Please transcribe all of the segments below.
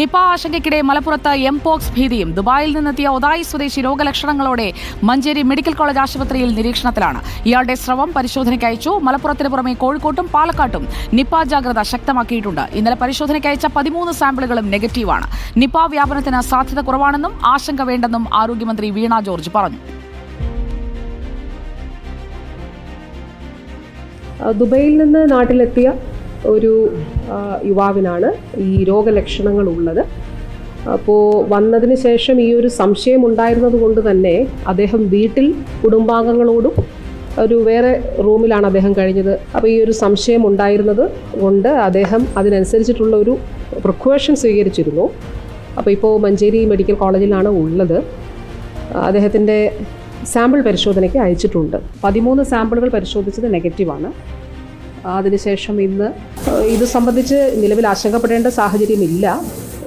Nipah ആശങ്കയ്ക്കിടെ മലപ്പുറത്ത് mpox ഭീതിയും. ദുബായിൽ നിന്നെത്തിയ ഒതായി സ്വദേശി രോഗലക്ഷണങ്ങളോടെ മഞ്ചേരി മെഡിക്കൽ കോളേജ് ആശുപത്രിയിൽ നിരീക്ഷണത്തിലാണ്. ഇയാളുടെ സ്രവം പരിശോധനയ്ക്ക് അയച്ചു. മലപ്പുറത്തിന് പുറമെ കോഴിക്കോട്ടും പാലക്കാട്ടും നിപ ജാഗ്രത ശക്തമാക്കിയിട്ടുണ്ട്. ഇന്നലെ പരിശോധനയ്ക്ക് അയച്ച 13 സാമ്പിളുകളും നെഗറ്റീവാണ്. നിപ വ്യാപനത്തിന് സാധ്യത കുറവാണെന്നും ആശങ്ക വേണ്ടെന്നും ആരോഗ്യമന്ത്രി വീണ ജോർജ് പറഞ്ഞു. ദുബൈയിൽ നിന്ന് നാട്ടിലെത്തിയ ഒരു യുവാവിനാണ് ഈ രോഗലക്ഷണങ്ങൾ ഉള്ളത്. അപ്പോൾ വന്നതിന് ശേഷം ഈ ഒരു സംശയം ഉണ്ടായിരുന്നത് കൊണ്ട് തന്നെ അദ്ദേഹം വീട്ടിൽ കുടുംബാംഗങ്ങളോടും ഒരു വേറെ റൂമിലാണ് അദ്ദേഹം കഴിഞ്ഞത്. അപ്പോൾ ഈ ഒരു സംശയം ഉണ്ടായിരുന്നത് കൊണ്ട് അദ്ദേഹം അതിനനുസരിച്ചിട്ടുള്ള ഒരു പ്രിക്കോഷൻ സ്വീകരിച്ചിരുന്നു. അപ്പോൾ ഇപ്പോൾ മഞ്ചേരി മെഡിക്കൽ കോളേജിലാണ് ഉള്ളത്. അദ്ദേഹത്തിൻ്റെ സാമ്പിൾ പരിശോധനയ്ക്ക് അയച്ചിട്ടുണ്ട്. 13 സാമ്പിളുകൾ പരിശോധിച്ചത് നെഗറ്റീവാണ്. അതിനുശേഷം ഇന്ന് ഇത് സംബന്ധിച്ച് നിലവിൽ ആശങ്കപ്പെടേണ്ട സാഹചര്യമില്ല.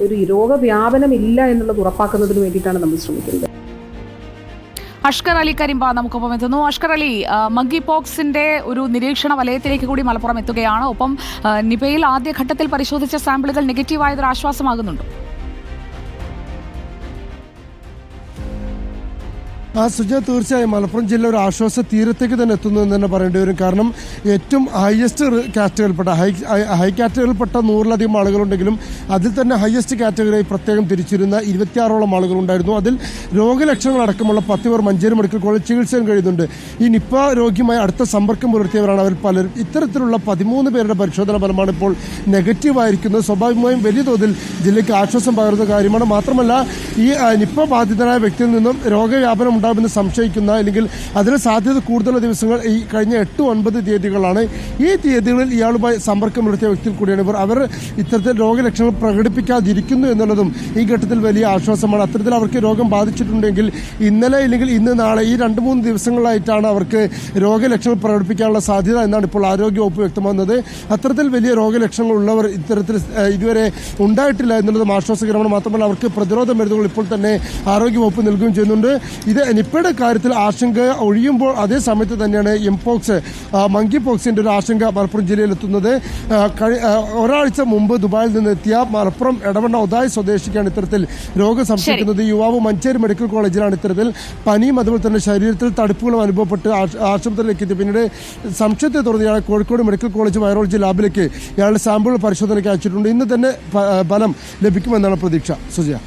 ഒരു രോഗവ്യാപനമില്ല എന്നുള്ളത് ഉറപ്പാക്കുന്നതിന് വേണ്ടിയിട്ടാണ് നമ്മൾ ശ്രമിക്കുന്നത്. അഷ്കർ അലി കരിമ്പ നമുക്കൊപ്പം എത്തുന്നു. അഷ്കർ അലി, മങ്കി പോക്സിന്റെ ഒരു നിരീക്ഷണ വലയത്തിലേക്ക് കൂടി മലപ്പുറം എത്തുകയാണ്. ഒപ്പം നിപയിൽ ആദ്യഘട്ടത്തിൽ പരിശോധിച്ച സാമ്പിളുകൾ നെഗറ്റീവായതൊരു ആശ്വാസമാകുന്നുണ്ടോ? സുജ, തീർച്ചയായും മലപ്പുറം ജില്ല ഒരു ആശ്വാസ തീരത്തേക്ക് തന്നെ എത്തുന്നു എന്ന് തന്നെ പറയേണ്ടി വരും. കാരണം ഏറ്റവും ഹയസ്റ്റ് കാറ്റഗറിയിൽപ്പെട്ട ഹൈ കാറ്റഗറിയിൽപ്പെട്ട 100-ലധികം ആളുകളുണ്ടെങ്കിലും അതിൽ തന്നെ ഹയസ്റ്റ് കാറ്റഗറിയായി പ്രത്യേകം തിരിച്ചിരുന്ന 26ഓളം ആളുകളുണ്ടായിരുന്നു. അതിൽ രോഗലക്ഷണങ്ങളടക്കമുള്ള 10 പേർ മഞ്ചേരി മെഡിക്കൽ കോളേജ് ചികിത്സയിൽ കഴിയുന്നുണ്ട്. ഈ നിപ രോഗിയുമായി അടുത്ത സമ്പർക്കം പുലർത്തിയവരാണ് അവർ പലരും. ഇത്തരത്തിലുള്ള 13 പേരുടെ പരിശോധന ഫലമാണ് ഇപ്പോൾ നെഗറ്റീവായിരിക്കുന്നത്. സ്വാഭാവികമായും വലിയ തോതിൽ ജില്ലയ്ക്ക് ആശ്വാസം പകരുന്ന കാര്യമാണ്. മാത്രമല്ല, ഈ നിപ ബാധിതനായ വ്യക്തിയിൽ നിന്നും രോഗവ്യാപനം ഉണ്ടാകുമെന്ന് സംശയിക്കുന്ന അല്ലെങ്കിൽ അതിന് സാധ്യത കൂടുതലുള്ള ദിവസങ്ങൾ ഈ കഴിഞ്ഞ 8-9 തീയതികളാണ്. ഈ തീയതികളിൽ ഇയാളുമായി സമ്പർക്കം പുലർത്തിയ വ്യക്തിയിൽ കൂടിയാണ് ഇവർ. അവർ ഇത്തരത്തിൽ രോഗലക്ഷണങ്ങൾ പ്രകടിപ്പിക്കാതിരിക്കുന്നു എന്നുള്ളതും ഈ ഘട്ടത്തിൽ വലിയ ആശ്വാസമാണ്. അത്തരത്തിൽ അവർക്ക് രോഗം ബാധിച്ചിട്ടുണ്ടെങ്കിൽ ഇന്നലെ ഇല്ലെങ്കിൽ ഇന്ന് നാളെ ഈ 2-3 ദിവസങ്ങളായിട്ടാണ് അവർക്ക് രോഗലക്ഷണങ്ങൾ പ്രകടിപ്പിക്കാനുള്ള സാധ്യത എന്നാണ് ഇപ്പോൾ ആരോഗ്യവകുപ്പ് വ്യക്തമാക്കുന്നത്. അത്തരത്തിൽ വലിയ രോഗലക്ഷണങ്ങൾ ഉള്ളവർ ഇത്തരത്തിൽ ഇതുവരെ ഉണ്ടായിട്ടില്ല എന്നുള്ളതും ആശ്വാസകരമാണ്. മാത്രമല്ല, അവർക്ക് പ്രതിരോധ മരുന്നുകൾ ഇപ്പോൾ തന്നെ ആരോഗ്യവകുപ്പ് നൽകുകയും ചെയ്യുന്നുണ്ട്. ഇത് നിപ്പയുടെ കാര്യത്തിൽ ആശങ്ക ഒഴിയുമ്പോൾ അതേ സമയത്ത് തന്നെയാണ് എംപോക്സ് മങ്കി പോക്സിന്റെ ഒരു ആശങ്ക മലപ്പുറം ജില്ലയിൽ എത്തുന്നത്. ഒരാഴ്ച മുമ്പ് ദുബായിൽ നിന്നെത്തിയ മലപ്പുറം എടവണ്ണ ഒതായി സ്വദേശിക്കാണ് ഇത്തരത്തിൽ രോഗം സംശയിക്കുന്നത്. യുവാവ് മഞ്ചേരി മെഡിക്കൽ കോളേജിലാണ് ഇത്തരത്തിൽ പനിയും അതുപോലെ തന്നെ ശരീരത്തിൽ തടുപ്പുകളും അനുഭവപ്പെട്ട് ആശുപത്രിയിലേക്ക് എത്തി. പിന്നീട് സംശയത്തെ തുടർന്ന് ഇയാളെ കോഴിക്കോട് മെഡിക്കൽ കോളേജ് വൈറോളജി ലാബിലേക്ക് ഇയാളുടെ സാമ്പിൾ പരിശോധനയ്ക്ക് അയച്ചിട്ടുണ്ട്. ഇന്ന് തന്നെ ഫലം ലഭിക്കുമെന്നാണ് പ്രതീക്ഷ. സുജയ.